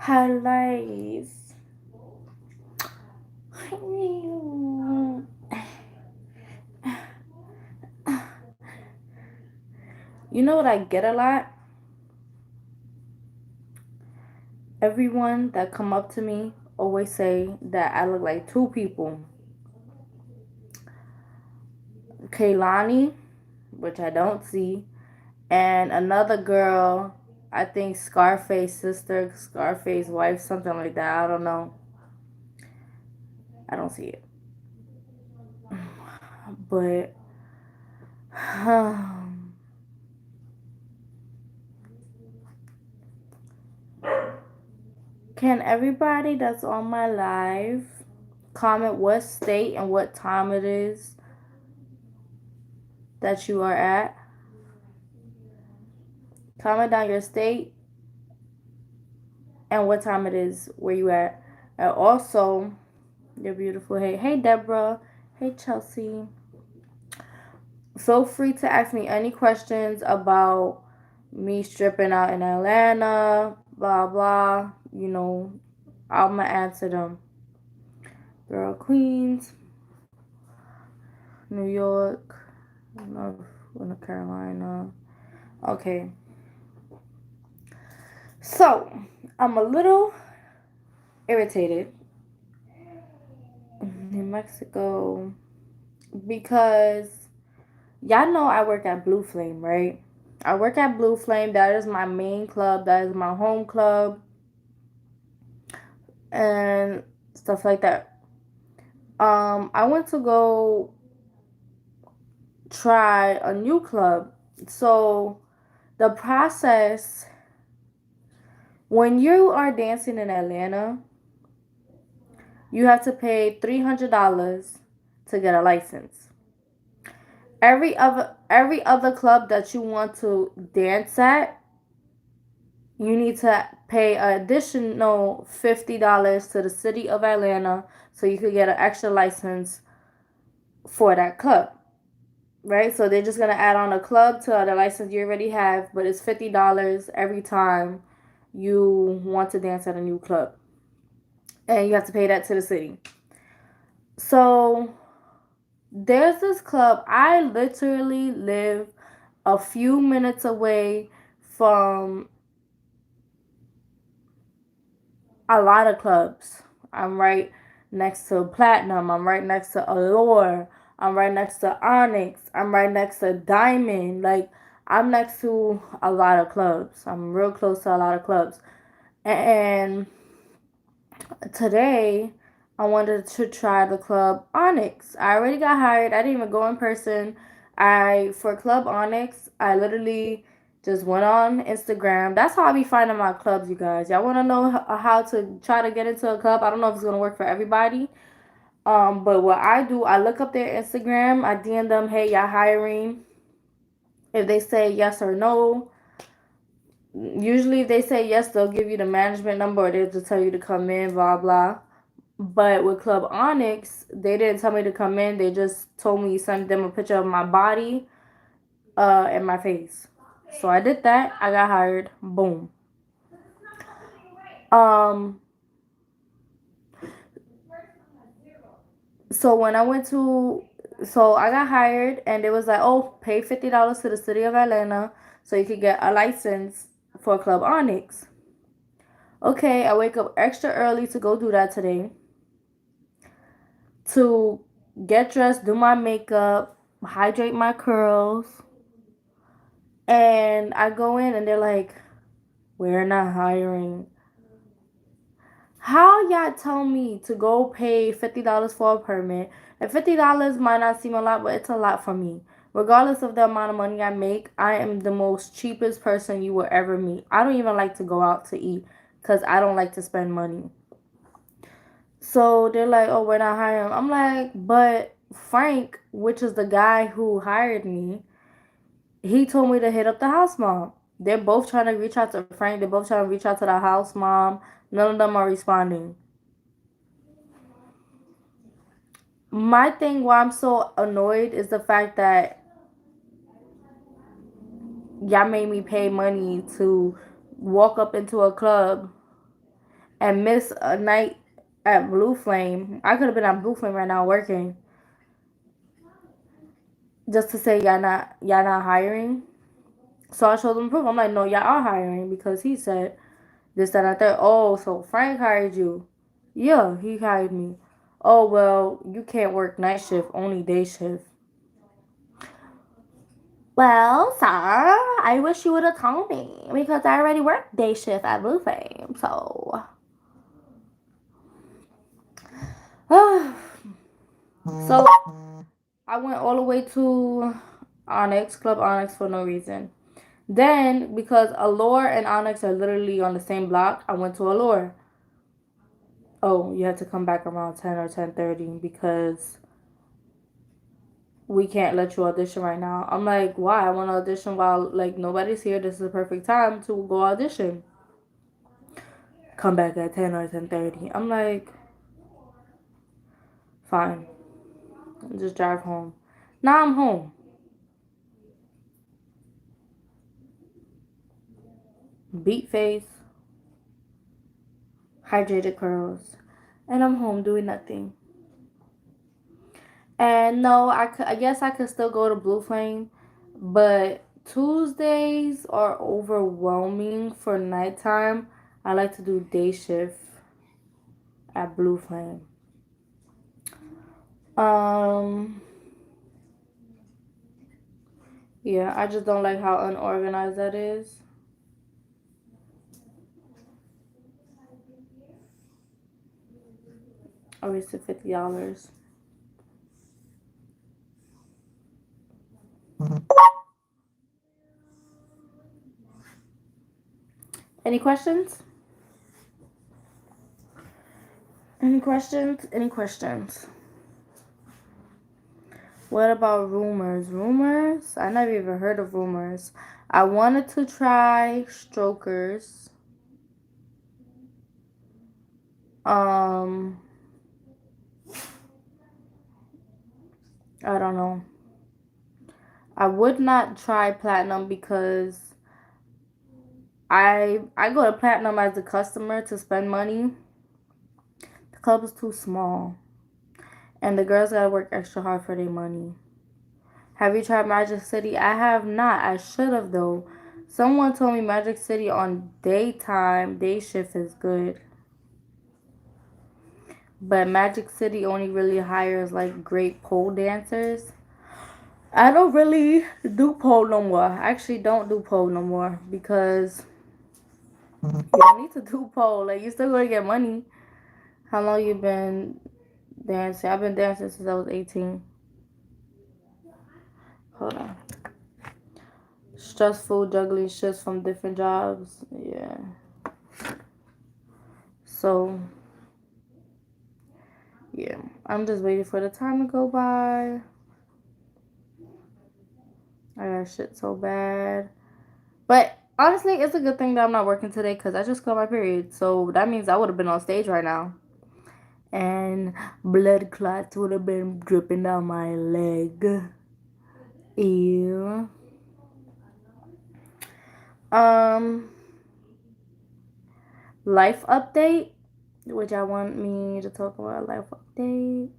highlights. You know what I get a lot? Everyone that come up to me always say that I look like two people. Kaylani, which I don't see, and another girl, I think Scarface sister, Scarface wife, something like that. I don't know. I don't see it. But can everybody that's on my live comment what state and what time it is that you are at? Comment down your state and what time it is where you at. And also, your beautiful hey Deborah, hey Chelsea. Feel free to ask me any questions about me stripping out in Atlanta, blah blah. You know, I'm gonna answer them. Girl, Queens, New York, North Carolina. Okay. So, I'm a little irritated. New Mexico. Because y'all know I work at Blue Flame, right? I work at Blue Flame. That is my main club. That is my home club. And stuff like that. I went to go try a new club. So the process when you are dancing in Atlanta, you have to pay $300 to get a license. Every other club that you want to dance at, you need to pay an additional $50 to the city of Atlanta so you could get an extra license for that club. Right? So they're just gonna add on a club to the license you already have, but it's $50 every time you want to dance at a new club. And you have to pay that to the city. So there's this club. I literally live a few minutes away from a lot of clubs. I'm right next to Platinum. I'm right next to Allure. I'm right next to Onyx. I'm right next to Diamond. Like, I'm next to a lot of clubs. I'm real close to a lot of clubs. And today, I wanted to try the club Onyx. I already got hired. I didn't even go in person. For Club Onyx, I literally just went on Instagram. That's how I be finding my clubs, you guys. Y'all want to know how to try to get into a club? I don't know if it's gonna work for everybody. But what I do, I look up their Instagram. I DM them, hey, y'all hiring? If they say yes or no, usually if they say yes, they'll give you the management number or they'll just tell you to come in, blah blah. But with Club Onyx, they didn't tell me to come in. They just told me send them a picture of my body, and my face. So I did that. I got hired. Boom. Um. So when I went to, so I got hired, and it was like, oh, pay $50 to the city of Atlanta so you could get a license for Club Onyx. Okay, I wake up extra early to go do that today. To get dressed, do my makeup, hydrate my curls. And I go in and they're like, we're not hiring. How y'all tell me to go pay $50 for a permit? And $50 might not seem a lot, but it's a lot for me. Regardless of the amount of money I make, I am the most cheapest person you will ever meet. I don't even like to go out to eat because I don't like to spend money. So they're like, oh, we're not hiring. I'm like, but Frank, which is the guy who hired me, he told me to hit up the house mom. They're both trying to reach out to Frank. They're both trying to reach out to the house mom. None of them are responding. My thing why I'm so annoyed is the fact that y'all made me pay money to walk up into a club and miss a night at Blue Flame. I could have been at Blue Flame right now working just to say y'all not hiring. So I showed them proof. I'm like, no, y'all are hiring because he said this, that, and that. Oh, so Frank hired you? Yeah, he hired me. Oh well, you can't work night shift, only day shift. Well, sir, I wish you would have told me because I already worked day shift at Blue Flame. So, so I went all the way to Onyx, Club Onyx for no reason. Then, because Allure and Onyx are literally on the same block, I went to Allure. Oh, you have to come back around 10 or 10:30 because we can't let you audition right now. I'm like, why? I want to audition while like nobody's here. This is the perfect time to go audition. Come back at 10 or 10:30. I'm like, fine. Just drive home. Now I'm home. Beat face, hydrated curls, and I'm home doing nothing. And no, I guess I could still go to Blue Flame, but Tuesdays are overwhelming for nighttime. I like to do day shift at Blue Flame. Um, yeah, I just don't like how unorganized that is. I wasted $50. Any questions? Any questions? Any questions? What about rumors? Rumors? I never even heard of rumors. I wanted to try strokers. Um, I don't know. I would not try platinum because I go to platinum as a customer to spend money. The club is too small, and the girls gotta work extra hard for their money. Have you tried Magic City? I have not. I should have though. Someone told me Magic City on daytime, day shift is good. But Magic City only really hires like great pole dancers. I don't really do pole no more. I actually don't do pole no more because you don't need to do pole. Like you still gonna get money. How long you been dancing? I've been dancing since I was 18. Hold on. Stressful juggling shifts from different jobs. Yeah. So yeah, I'm just waiting for the time to go by. I got shit so bad. But honestly, it's a good thing that I'm not working today because I just got my period. So that means I would have been on stage right now. And blood clots would have been dripping down my leg. Ew. Um, life update. Which I want me to talk about life update.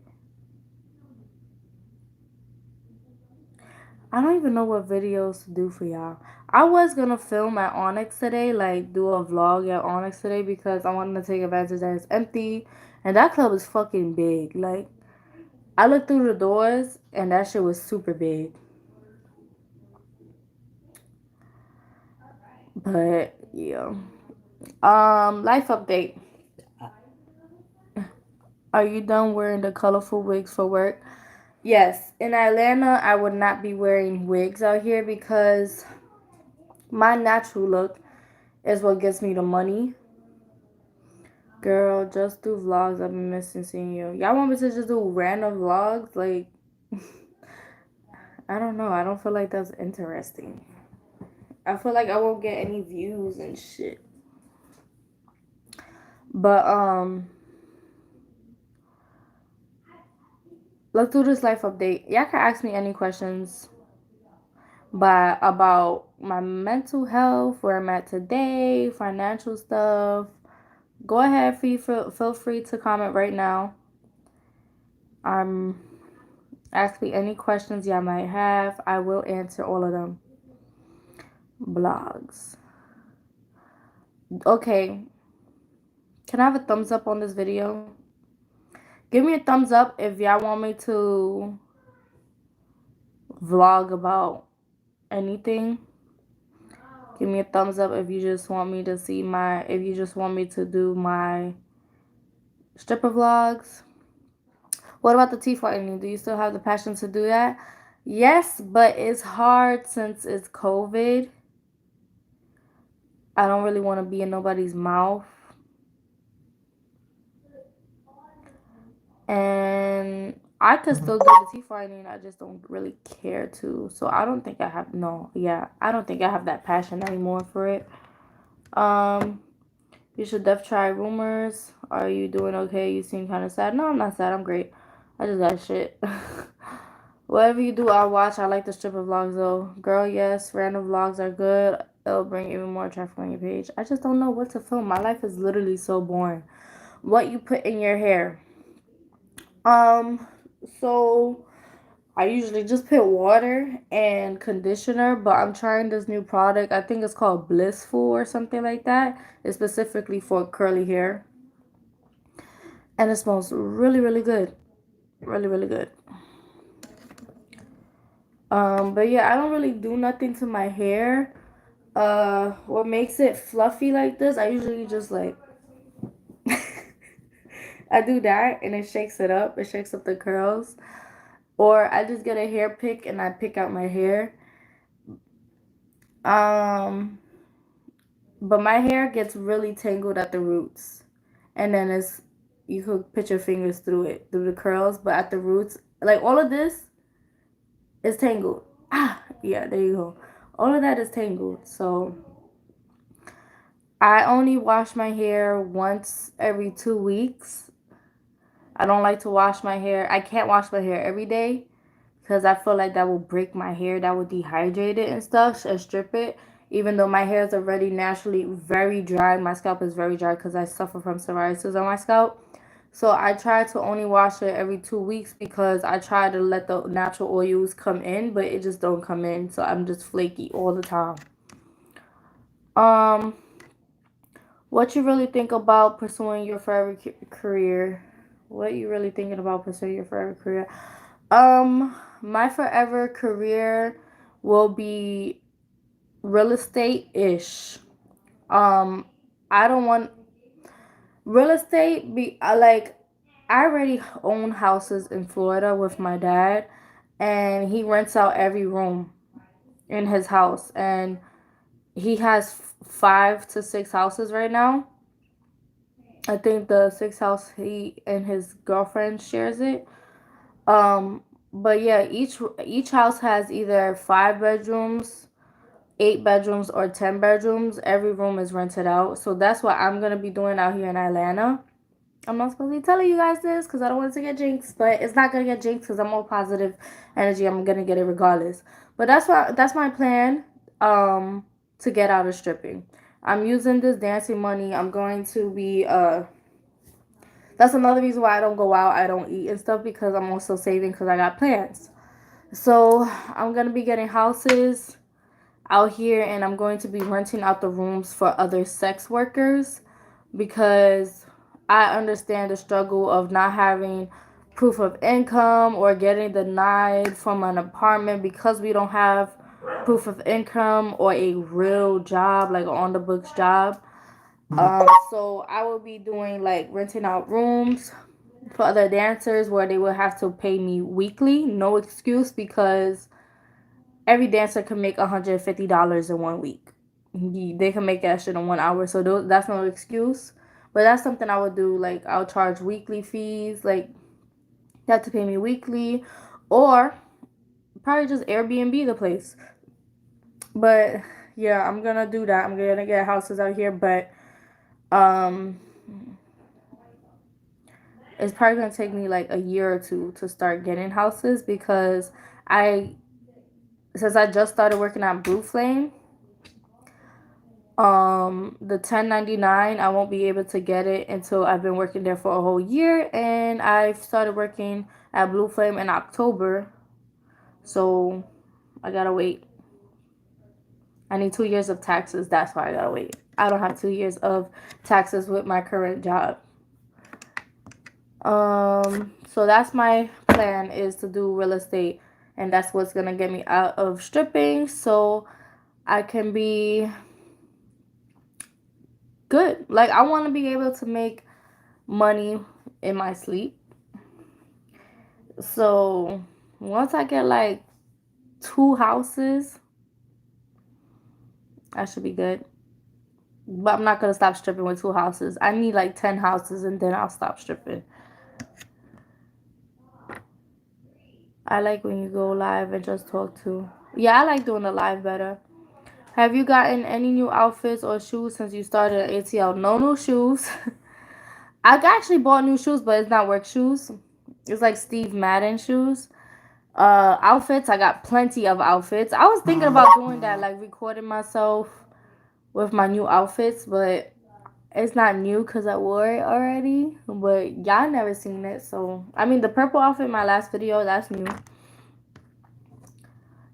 I don't even know what videos to do for y'all. I was gonna film at Onyx today, like do a vlog at Onyx today because I wanted to take advantage that it's empty. And that club is fucking big. Like, I looked through the doors and that shit was super big. But yeah. Life update. Are you done wearing the colorful wigs for work? Yes. In Atlanta, I would not be wearing wigs out here because my natural look is what gets me the money. Girl, just do vlogs. I've been missing seeing you. Y'all want me to just do random vlogs? Like, I don't know. I don't feel like that's interesting. I feel like I won't get any views and shit. But let's do this life update. Y'all can ask me any questions about my mental health, where I'm at today, financial stuff, go ahead, feel free to comment right now. Ask me any questions y'all might have. I will answer all of them. Blogs. Okay. Can I have a thumbs up on this video? Give me a thumbs up if y'all want me to vlog about anything. Give me a thumbs up if you just want me to see if you just want me to do my stripper vlogs. What about the teeth whitening? Do you still have the passion to do that? Yes, but it's hard since it's COVID. I don't really want to be in nobody's mouth. And I could still do the teeth whitening. I just don't really care to. So I don't think I have, I don't think I have that passion anymore for it. You should try rumors. Are you doing okay? You seem kind of sad. No, I'm not sad. I'm great. I just got shit. Whatever you do, I'll watch. I like the stripper vlogs though. Girl, yes, random vlogs are good. It'll bring even more traffic on your page. I just don't know what to film. My life is literally so boring. What you put in your hair? So I usually just put water and conditioner, but I'm trying this new product. I think it's called Blissful or something like that. It's specifically for curly hair. And it smells really, really good. Really, really good. But yeah, I don't really do nothing to my hair. What makes it fluffy like this, I usually just like I do that and it shakes it up. It shakes up the curls. Or I just get a hair pick and I pick out my hair. But my hair gets really tangled at the roots. And then you could put your fingers through it, through the curls, but at the roots, like all of this is tangled. Yeah, there you go. All of that is tangled. So I only wash my hair once every 2 weeks. I don't like to wash my hair. I can't wash my hair every day because I feel like that will break my hair. That will dehydrate it and stuff and strip it. Even though my hair is already naturally very dry. My scalp is very dry because I suffer from psoriasis on my scalp. So I try to only wash it every 2 weeks because I try to let the natural oils come in, but it just don't come in. So I'm just flaky all the time. What you really think about pursuing your forever career? What you really thinking about pursuing your forever career? My forever career will be real estate-ish. I don't want real estate I already own houses in Florida with my dad, and he rents out every room in his house, and he has 5 to 6 houses right now. I think the 6th house he and his girlfriend shares it. But yeah, each house has either 5 bedrooms, 8 bedrooms, or 10 bedrooms. Every room is rented out. So that's what I'm gonna be doing out here in Atlanta. I'm not supposed to be telling you guys this because I don't want it to get jinxed, but it's not gonna get jinxed because I'm all positive energy. I'm gonna get it regardless. But that's my plan. To get out of stripping. I'm using this dancing money. I'm going to be that's another reason why I don't go out, I don't eat and stuff, because I'm also saving because I got plans. So I'm going to be getting houses out here, and I'm going to be renting out the rooms for other sex workers because I understand the struggle of not having proof of income or getting denied from an apartment because we don't have proof of income or a real job, like an on the books job. So I will be doing like renting out rooms for other dancers where they will have to pay me weekly, no excuse, because every dancer can make $150 in 1 week. They can make that shit in 1 hour, so that's no excuse. But that's something I would do. Like I'll charge weekly fees, like you have to pay me weekly, or probably just Airbnb the place. But yeah, I'm gonna do that. I'm gonna get houses out here, but it's probably gonna take me like a year or two to start getting houses because since I just started working at Blue Flame, The 1099, I won't be able to get it until I've been working there for a whole year, and I've started working at Blue Flame in October, so I gotta wait. I need 2 years of taxes. That's why I gotta wait. I don't have 2 years of taxes with my current job. So that's my plan, is to do real estate, and that's what's gonna get me out of stripping, so I can be good. Like, I want to be able to make money in my sleep. So once I get like 2 houses, I should be good. But I'm not gonna stop stripping with 2 houses. I need like 10 houses, and then I'll stop stripping. I like when you go live and just talk to. Yeah, I like doing the live better. Have you gotten any new outfits or shoes since you started at ATL? No new shoes. I actually bought new shoes, but it's not work shoes. It's like Steve Madden shoes. Outfits, I got plenty of outfits. I was thinking about doing that, like recording myself with my new outfits, but it's not new because I wore it already. But y'all never seen it, so I mean, the purple outfit in my last video, that's new.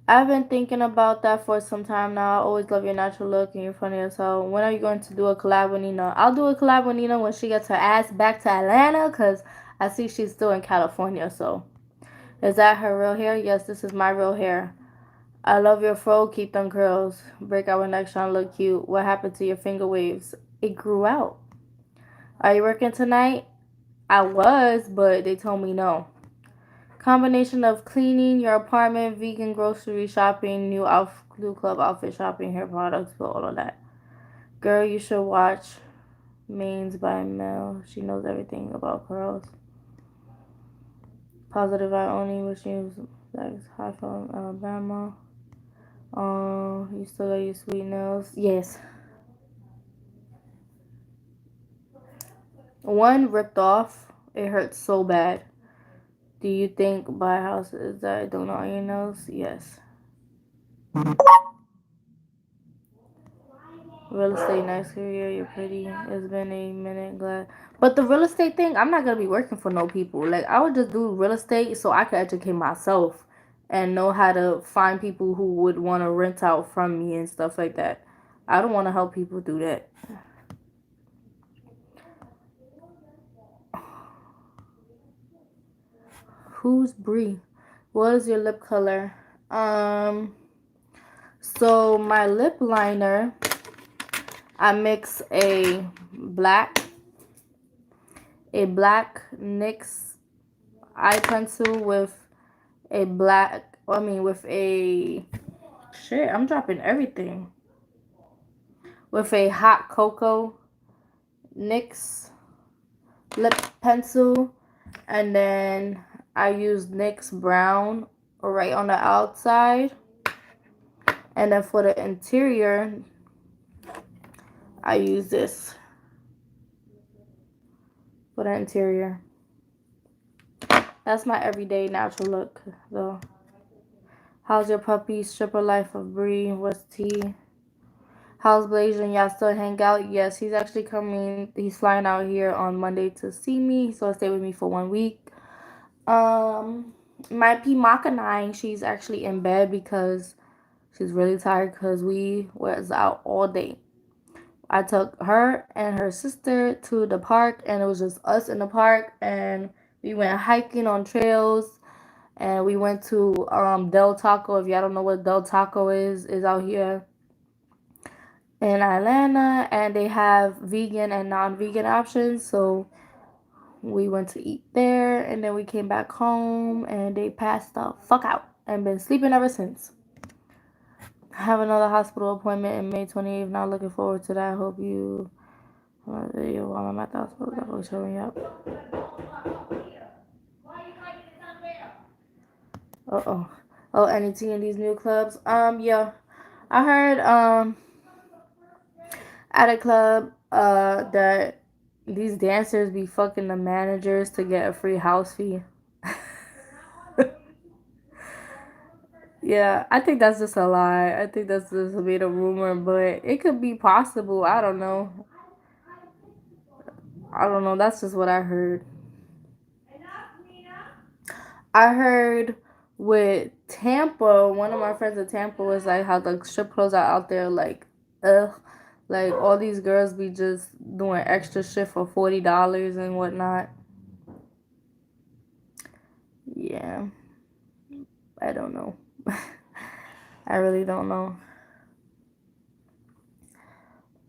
I've been thinking about that for some time now. I always love your natural look and you're funny as hell. When are you going to do a collab with Nina? I'll do a collab with Nina when she gets her ass back to Atlanta, because I see she's still in California. So, is that her real hair? Yes, this is my real hair. I love your fro. Keep them curls. Break out with next trying to look cute. What happened to your finger waves? It grew out. Are you working tonight? I was, but they told me no. Combination of cleaning your apartment, vegan grocery shopping, new club outfit shopping, hair products, but all of that. Girl, you should watch Mains by Mel. She knows everything about curls. Positive I only wish you like high from Alabama. You still got your sweet nails? Yes. One ripped off. It hurts so bad. Do you think buy houses that I don't know your nails? Yes. Real estate, nice career, you're pretty. It's been a minute, glad. But the real estate thing, I'm not gonna be working for no people. Like, I would just do real estate so I could educate myself and know how to find people who would want to rent out from me and stuff like that. I don't want to help people do that. Who's Bree? What is your lip color? So my lip liner, I mix a black NYX eye pencil with a with a, shit, I'm dropping everything. With a hot cocoa NYX lip pencil, and then I use NYX brown right on the outside, and then for the interior, I use this for the interior. That's my everyday natural look, though. How's your puppy stripper life of Bree? What's tea? How's Blasian? Y'all still hang out? Yes, he's actually coming. He's flying out here on Monday to see me, so he'll stay with me for 1 week. My Maka 9, she's actually in bed because she's really tired because we was out all day. I took her and her sister to the park, and it was just us in the park, and we went hiking on trails, and we went to Del Taco. If y'all don't know what Del Taco is out here in Atlanta, and they have vegan and non-vegan options, so we went to eat there, and then we came back home, and they passed the fuck out and been sleeping ever since. I have another hospital appointment in May 28th. Not looking forward to that. I hope you video while I'm at the hospital. That will show me up. Oh, anything in these new clubs? Yeah, I heard at a club that these dancers be fucking the managers to get a free house fee. Yeah, I think that's just a lie. I think that's just made a rumor, but it could be possible. I don't know. I don't know. That's just what I heard. I heard with Tampa, one of my friends in Tampa was like how the strip clubs are out there like, ugh, like all these girls be just doing extra shit for $40 and whatnot. Yeah, I don't know. I really don't know.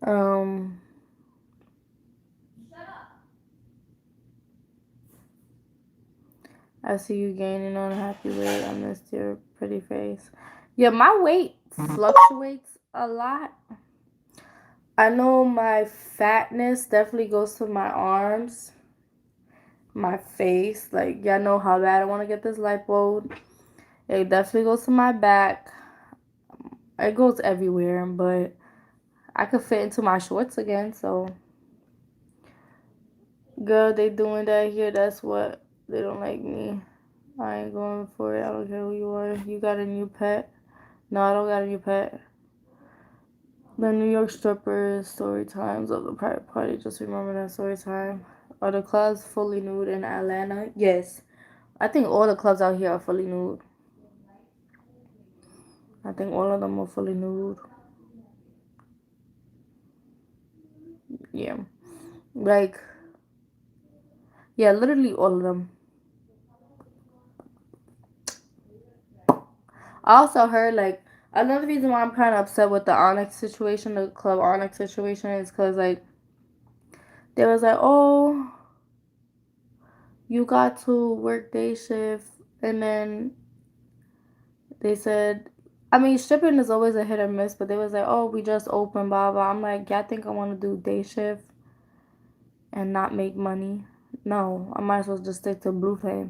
Um, I see you gaining on a happy weight. I missed your pretty face. Yeah, my weight fluctuates a lot. I know my fatness definitely goes to my arms, my face. Like, y'all know how bad I want to get this lipo. It definitely goes to my back. It goes everywhere, but I could fit into my shorts again. So, girl, they doing that here. That's what they don't like me. I ain't going for it. I don't care who you are. You got a new pet? No, I don't got a new pet. The New York strippers story times of the private party. Just remember that story time. Are the clubs fully nude in Atlanta? Yes. I think all the clubs out here are fully nude. I think all of them are fully nude. Yeah. Like, yeah, literally all of them. I also heard, like, another reason why I'm kind of upset with the Onyx situation, the Club Onyx situation, is because, like, they was like, oh, you got to work day shift. And then they said, I mean, stripping is always a hit or miss, but they was like, oh, we just open, blah, blah. I'm like, yeah, I think I want to do day shift and not make money. No, I might as well just stick to blue pay.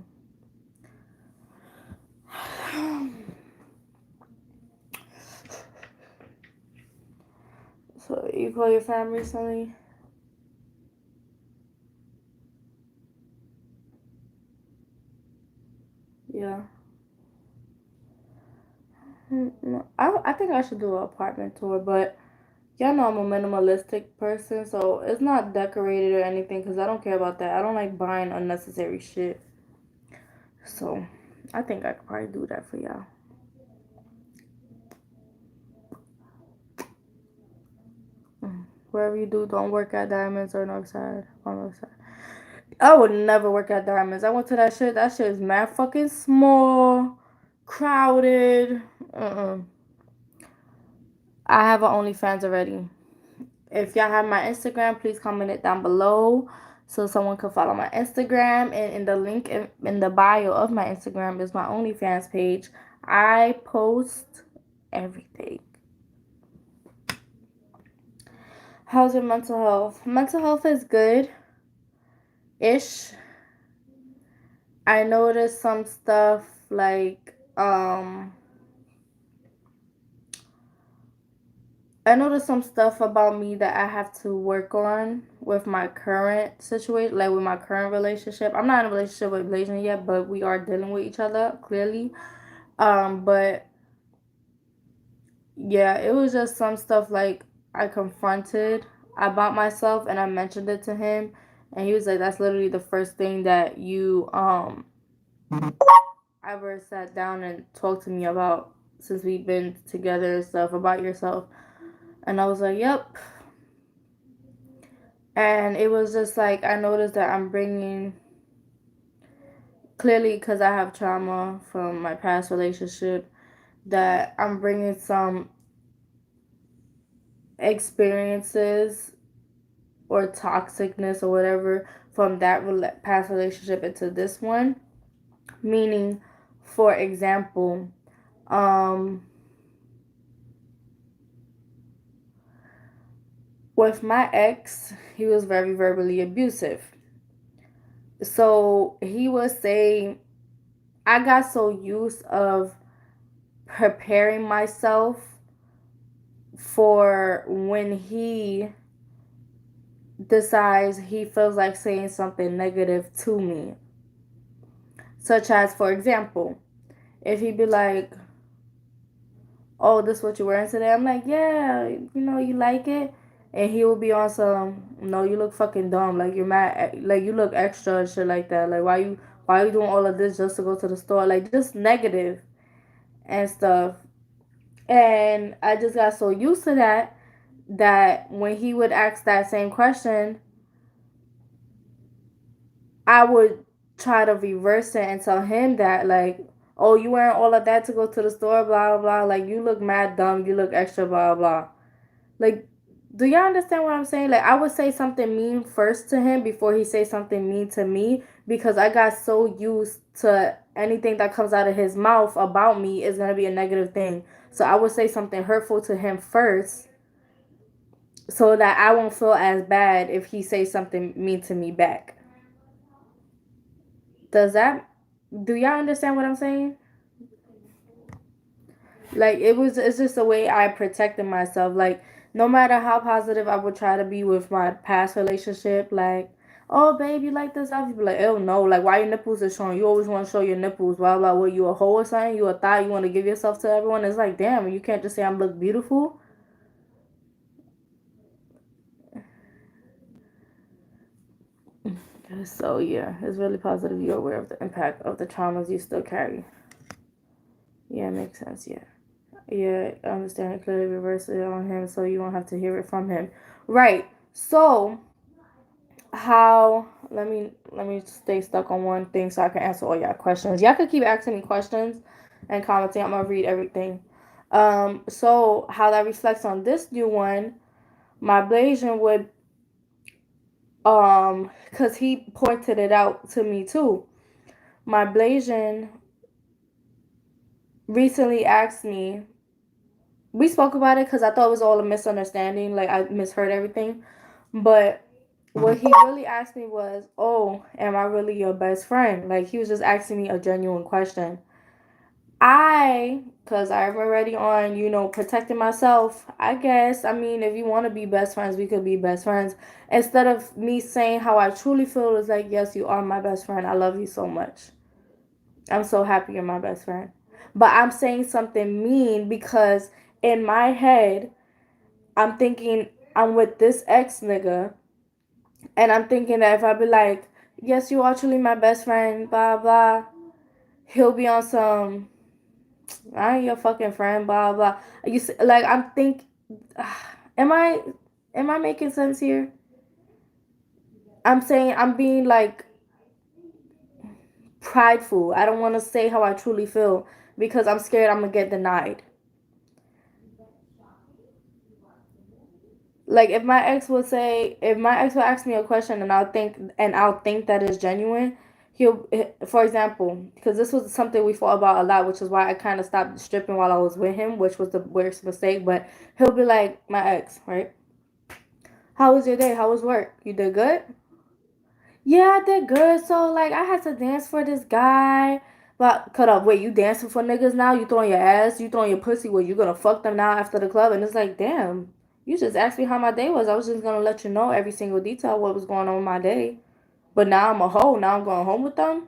So you call your family recently? Yeah. I think I should do an apartment tour, but y'all know I'm a minimalistic person, so it's not decorated or anything because I don't care about that. I don't like buying unnecessary shit. So I think I could probably do that for y'all. Wherever you do, don't work at Diamonds or Northside. On Northside. I would never work at Diamonds. I went to that shit. That shit is mad fucking small, crowded. Uh-uh. I have an OnlyFans already. If y'all have my Instagram, please comment it down below so someone can follow my Instagram. And in the link in the bio of my Instagram is my OnlyFans page. I post everything. How's your mental health? Mental health is good ish. I noticed some stuff like I noticed some stuff about me that I have to work on with my current situation, like with my current relationship. I'm not in a relationship with Blasian yet, but we are dealing with each other clearly. But yeah, it was just some stuff like I confronted about myself and I mentioned it to him, and he was like, "That's literally the first thing that you ever sat down and talked to me about since we've been together and stuff about yourself." And I was like, "Yep." And it was just like I noticed that I'm bringing clearly because I have trauma from my past relationship that I'm bringing some experiences or toxicness or whatever from that past relationship into this one. Meaning, for example, um, with my ex, he was very verbally abusive. So he would say, I got so used of preparing myself for when he decides he feels like saying something negative to me. Such as, for example, if he be like, oh, this what you're wearing today? I'm like, yeah, you like it? And he will be on some, no, you look fucking dumb. Like, you're mad. Like, you look extra and shit like that. Like, why you doing all of this just to go to the store? Like, just negative and stuff. And I just got so used to that when he would ask that same question, I would try to reverse it and tell him that, like, oh, you wearing all of that to go to the store, blah, blah, blah. Like, you look mad dumb. You look extra, blah, blah. Like, do y'all understand what I'm saying? Like, I would say something mean first to him before he say something mean to me, because I got so used to anything that comes out of his mouth about me is going to be a negative thing. So I would say something hurtful to him first so that I won't feel as bad if he says something mean to me back. Does that, do y'all understand what I'm saying? Like, it's just a way I protected myself. Like, no matter how positive I would try to be with my past relationship, like, oh babe, you like this stuff? You be like, oh no, like, why your nipples are showing? You always want to show your nipples, blah blah. What, you a hoe or something? You a thought? You want to give yourself to everyone? It's like, damn, you can't just say I look beautiful. So yeah, it's really positive. You're aware of the impact of the traumas you still carry. Yeah, makes sense. Yeah. Yeah, I understand it. Clearly reverse it on him so you won't have to hear it from him. Right. So how, let me stay stuck on one thing so I can answer all y'all questions. Y'all could keep asking me questions and commenting. I'm gonna read everything. So how that reflects on this new one, my Blasian would cause he pointed it out to me too. My Blasian recently asked me, we spoke about it because I thought it was all a misunderstanding, like I misheard everything. But what he really asked me was, oh, am I really your best friend? Like, he was just asking me a genuine question. Because I'm already on, protecting myself, I guess. I mean, if you want to be best friends, we could be best friends. Instead of me saying how I truly feel, is like, yes, you are my best friend. I love you so much. I'm so happy you're my best friend. But I'm saying something mean because in my head, I'm thinking I'm with this ex nigga, and I'm thinking that if I be like, yes, you are truly my best friend, blah blah, he'll be on some, I ain't your fucking friend, blah blah. You see, like, I'm think, am I making sense here? I'm saying I'm being like prideful. I don't want to say how I truly feel because I'm scared I'm gonna get denied. Like, if my ex would ask me a question and I'll think that is genuine, he'll, for example, because this was something we fought about a lot, which is why I kind of stopped stripping while I was with him, which was the worst mistake. But he'll be like, my ex, right? How was your day? How was work? You did good? Yeah, I did good. So, like, I had to dance for this guy. But cut up. Wait, you dancing for niggas now? You throwing your ass? You throwing your pussy? Well, you gonna fuck them now after the club? And it's like, damn. You just asked me how my day was. I was just gonna let you know every single detail what was going on with my day. But now I'm a hoe. Now I'm going home with them.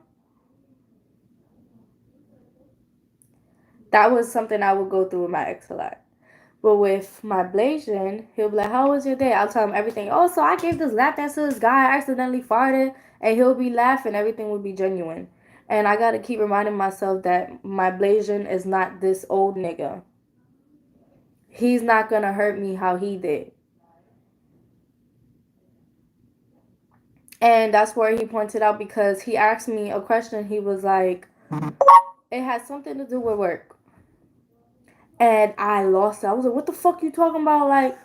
That was something I would go through with my ex a lot. But with my Blasian, he'll be like, how was your day? I'll tell him everything. Oh, so I gave this lap dance to this guy. I accidentally farted. And he'll be laughing. Everything will be genuine. And I got to keep reminding myself that my Blasian is not this old nigga. He's not going to hurt me how he did. And that's where he pointed out, because he asked me a question. He was like, it has something to do with work. And I lost it. I was like, what the fuck you talking about? Like,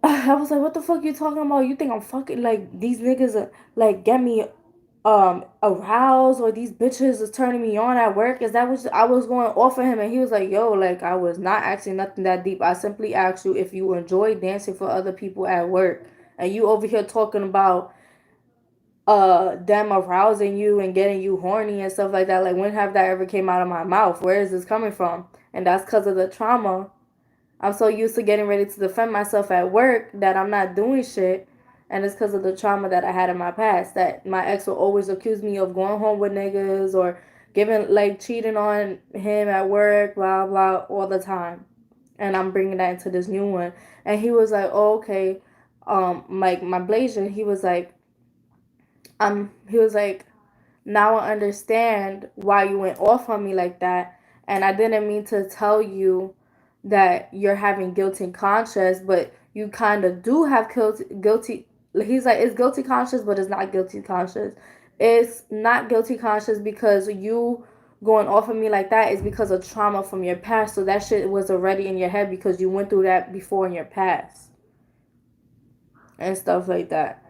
I was like, what the fuck you talking about? You think I'm fucking, like, these niggas are, like, get me aroused, or these bitches is turning me on at work? Is that what I was going off of him? And he was like, yo, like, I was not asking nothing that deep. I simply asked you if you enjoy dancing for other people at work. And you over here talking about them arousing you and getting you horny and stuff like that. Like, when have that ever came out of my mouth? Where is this coming from? And that's because of the trauma. I'm so used to getting ready to defend myself at work that I'm not doing shit. And it's because of the trauma that I had in my past, that my ex will always accuse me of going home with niggas or cheating on him at work, blah blah, all the time. And I'm bringing that into this new one. And he was like, oh, okay, like my Blasian, he was like, now I understand why you went off on me like that. And I didn't mean to tell you that you're having guilty conscience, but you kind of do have guilty. He's like, it's guilty conscience, but it's not guilty conscience. It's not guilty conscience because you going off of me like that is because of trauma from your past. So that shit was already in your head because you went through that before in your past and stuff like that.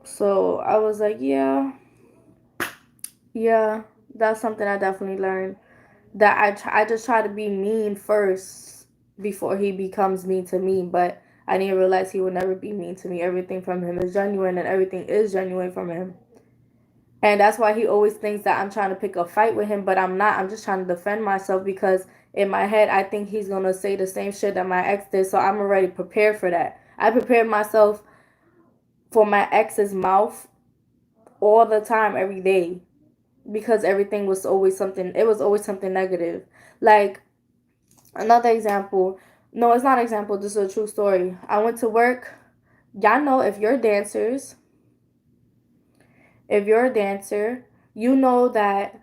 So I was like, yeah, that's something I definitely learned. That I just try to be mean first before he becomes mean to me, but I didn't realize he would never be mean to me. Everything from him is genuine, and everything is genuine from him. And that's why he always thinks that I'm trying to pick a fight with him, but I'm not. I'm just trying to defend myself because in my head, I think he's going to say the same shit that my ex did, so I'm already prepared for that. I prepared myself for my ex's mouth all the time, every day, because everything was always something, it was always something negative. Like, another example, no, it's not an example, this is a true story. I went to work. Y'all know if you're dancers, if you're a dancer, you know that,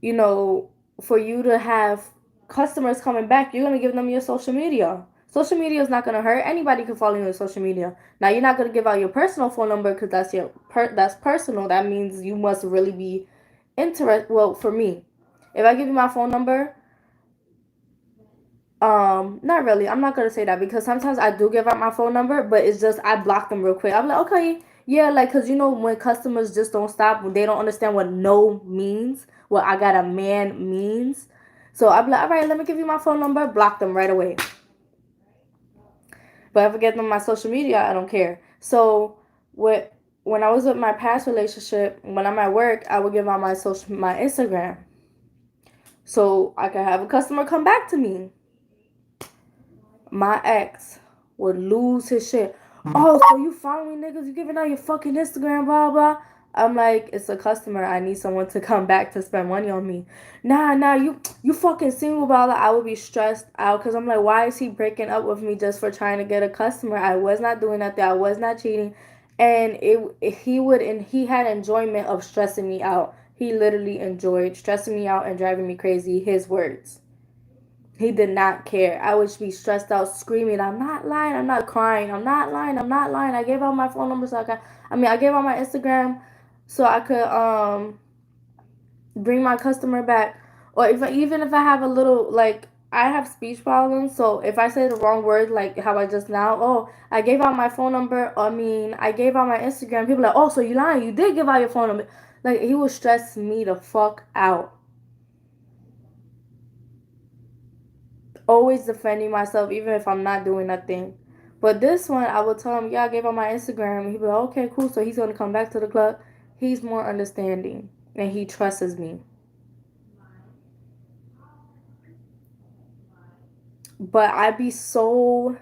you know, for you to have customers coming back, you're going to give them your social media. Social media is not going to hurt. Anybody can follow you on social media. Now, you're not going to give out your personal phone number because that's personal. That means you must really be interested. Well, for me, if I give you my phone number, not really. I'm not gonna say that because sometimes I do give out my phone number, but it's just I block them real quick. I'm like, okay, yeah, like, cause you know when customers just don't stop, when they don't understand what no means, what I got a man means. So I'm like, all right, let me give you my phone number, block them right away. But if I get them on my social media, I don't care. So when I was with my past relationship, when I'm at work, I would give out my Instagram, so I could have a customer come back to me. My ex would lose his shit. Oh, so you following niggas? You giving out your fucking Instagram, blah blah. I'm like, it's a customer. I need someone to come back to spend money on me. Nah, you fucking single, blah blah. I would be stressed out because I'm like, why is he breaking up with me just for trying to get a customer? I was not doing nothing. I was not cheating, and he had enjoyment of stressing me out. He literally enjoyed stressing me out and driving me crazy. His words. He did not care. I would be stressed out, screaming, I'm not lying, I'm not crying, I'm not lying, I'm not lying. I gave out my phone number so I gave out my Instagram so I could bring my customer back. Or even if I have a little, like, I have speech problems, so if I say the wrong word, like how I just now, oh, I gave out my phone number, I gave out my Instagram, people are like, oh, so you lying, you did give out your phone number. Like, he would stress me the fuck out. Always defending myself even if I'm not doing nothing. But this one, I would tell him, yeah, I gave him my Instagram. And he'd be like, okay, cool. So he's going to come back to the club. He's more understanding. And he trusts me. But I be so...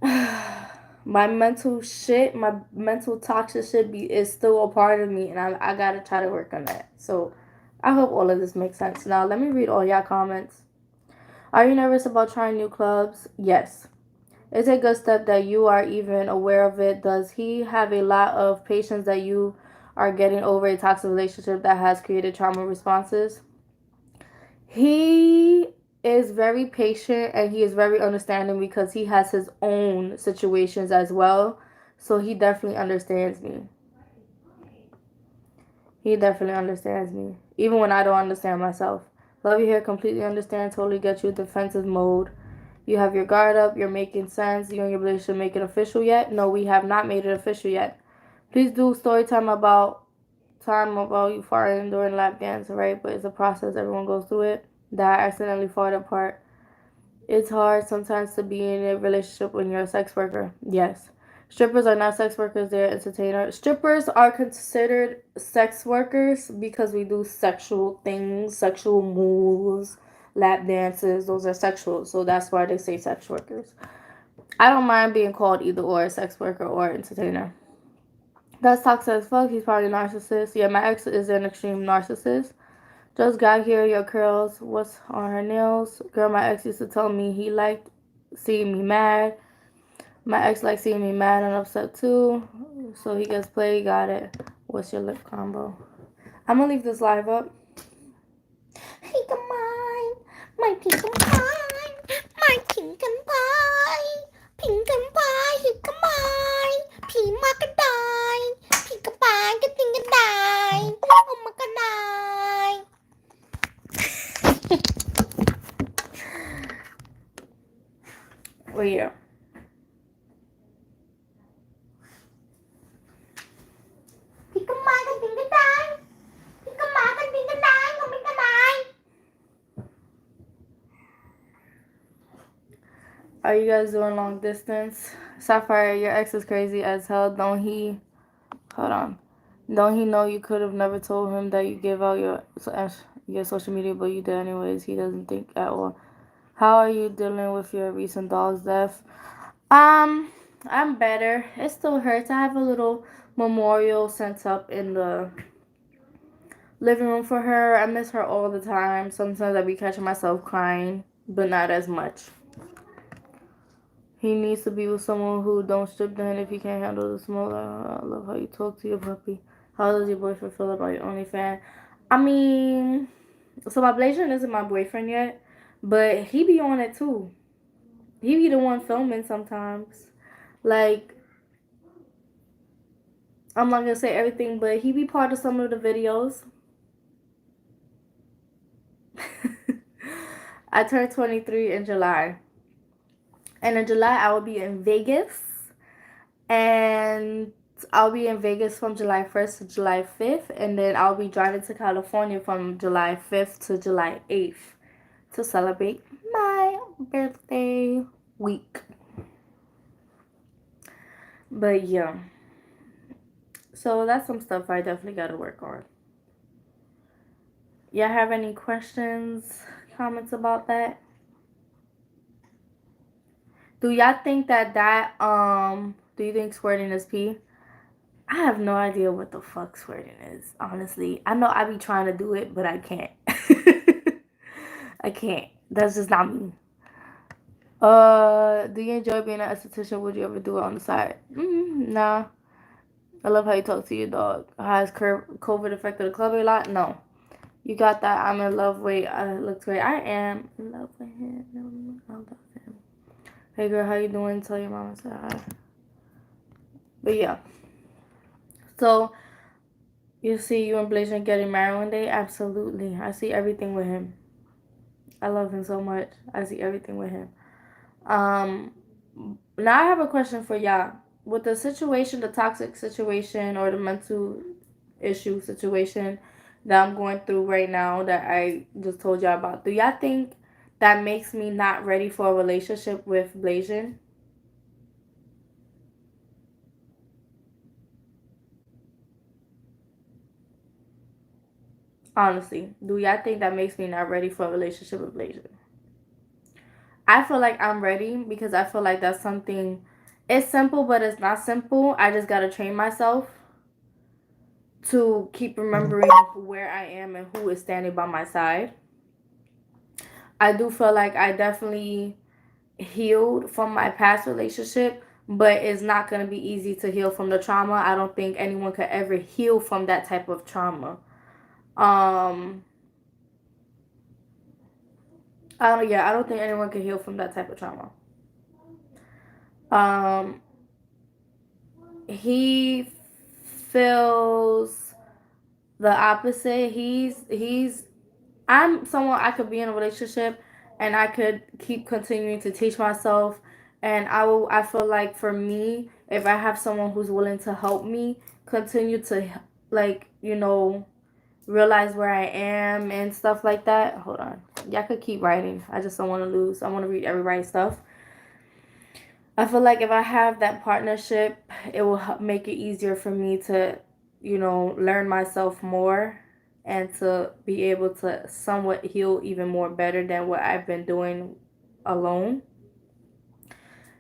my mental shit, my mental toxic shit is still a part of me. And I got to try to work on that. So I hope all of this makes sense. Now, let me read all y'all comments. Are you nervous about trying new clubs? Yes. It's a good step that you are even aware of it. Does he have a lot of patience that you are getting over a toxic relationship that has created trauma responses? He is very patient and he is very understanding because he has his own situations as well. So he definitely understands me. He definitely understands me. Even when I don't understand myself. Love you here, completely understand, totally get you, defensive mode. You have your guard up, you're making sense, you and your relationship make it official yet? No, we have not made it official yet. Please do story time about you farting during lap dance, right? But it's a process, everyone goes through it. That I accidentally farted apart. It's hard sometimes to be in a relationship when you're a sex worker. Yes. Strippers are not sex workers, they're entertainers. Strippers are considered sex workers because we do sexual things, sexual moves, lap dances. Those are sexual, so that's why they say sex workers. I don't mind being called either or, sex worker or entertainer. That's toxic as fuck. He's probably a narcissist. Yeah, my ex is an extreme narcissist. Just got here. Your curls. What's on her nails? Girl, my ex used to tell me he liked seeing me mad. My ex likes seeing me mad and upset too. So he gets played. Got it. What's your lip combo? I'm gonna leave this live up. Pink and mine, my pink and pie, my pink and pie, pink and pie, pink and mine, pink and die, pink and pie, get pink and die, oh my god, well, yeah. Pink and mine, pink and die, pink and mine, pink and die, oh my god. Are you guys doing long distance? Sapphire, your ex is crazy as hell. Don't he? Hold on. Don't he know you could have never told him that you gave out your social media, but you did anyways? He doesn't think at all. How are you dealing with your recent dog's death? Um, I'm better. It still hurts. I have a little memorial sent up in the living room for her. I miss her all the time. Sometimes I be catching myself crying, but not as much. He needs to be with someone who don't strip the hand if he can't handle the smell. I love how you talk to your puppy. How does your boyfriend feel about your OnlyFans? I mean, so my Blasian isn't my boyfriend yet, but he be on it too. He be the one filming sometimes. Like, I'm not gonna say everything, but he be part of some of the videos. I turned 23 in July. And in July, I will be in Vegas. And I'll be in Vegas from July 1st to July 5th. And then I'll be driving to California from July 5th to July 8th to celebrate my birthday week. But yeah. So that's some stuff I definitely got to work on. Y'all have any questions, comments about that? Do y'all think do you think squirting is pee? I have no idea what the fuck squirting is, honestly. I know I be trying to do it, but I can't. I can't. That's just not me. Do you enjoy being an esthetician? Would you ever do it on the side? Nah. I love how you talk to your dog. Has COVID affected the club a lot? No. You got that. I'm in love. Wait, looks great. I am in love with him. I love him. Hey girl, how you doing? Tell your mama say hi. But yeah. So you see you and Blasian getting married one day? Absolutely. I see everything with him. I love him so much. I see everything with him. Now I have a question for y'all. With the situation, the toxic situation or the mental issue situation that I'm going through right now that I just told y'all about, do y'all think that makes me not ready for a relationship with Blasian? Honestly, do y'all think that makes me not ready for a relationship with Blasian? I feel like I'm ready because I feel like that's something. It's simple, but it's not simple. I just gotta train myself to keep remembering where I am and who is standing by my side. I do feel like I definitely healed from my past relationship, but it's not going to be easy to heal from the trauma. I don't think anyone could ever heal from that type of trauma. Um, I don't think anyone can heal from that type of trauma. Um, he feels the opposite. I'm someone I could be in a relationship and I could keep continuing to teach myself, and I feel like for me, if I have someone who's willing to help me continue to, like, realize where I am and stuff like that. Hold on. Y'all could keep writing. I just don't want to lose. I want to read everybody's stuff. I feel like if I have that partnership, it will make it easier for me to, learn myself more and to be able to somewhat heal even more better than what I've been doing alone.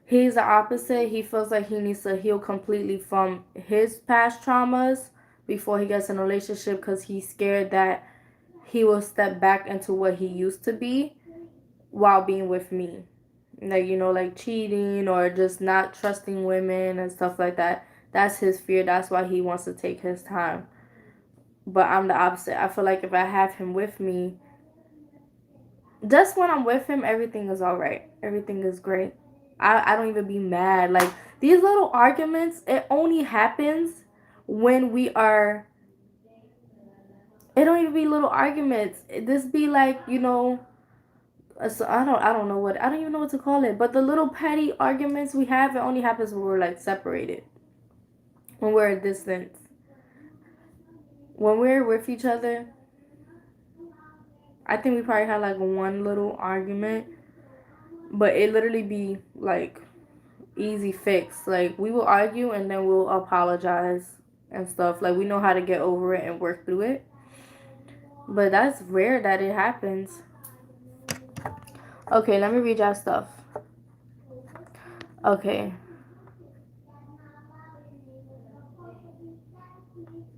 He's the opposite. He feels like he needs to heal completely from his past traumas before he gets in a relationship because he's scared that he will step back into what he used to be while being with me. Like, like cheating or just not trusting women and stuff like that. That's his fear. That's why he wants to take his time. But I'm the opposite. I feel like if I have him with me, just when I'm with him, everything is all right. Everything is great. I don't even be mad. Like, these little arguments, it only happens when we are. It don't even be little arguments. This be like, so I don't know what, I don't even know what to call it. But the little petty arguments we have, it only happens when we're like separated, when we're at distance. When we're with each other, I think we probably had like one little argument, but it literally be like easy fix. Like, we will argue and then we'll apologize and stuff. Like, we know how to get over it and work through it. But that's rare that it happens. Okay, let me read y'all stuff. Okay.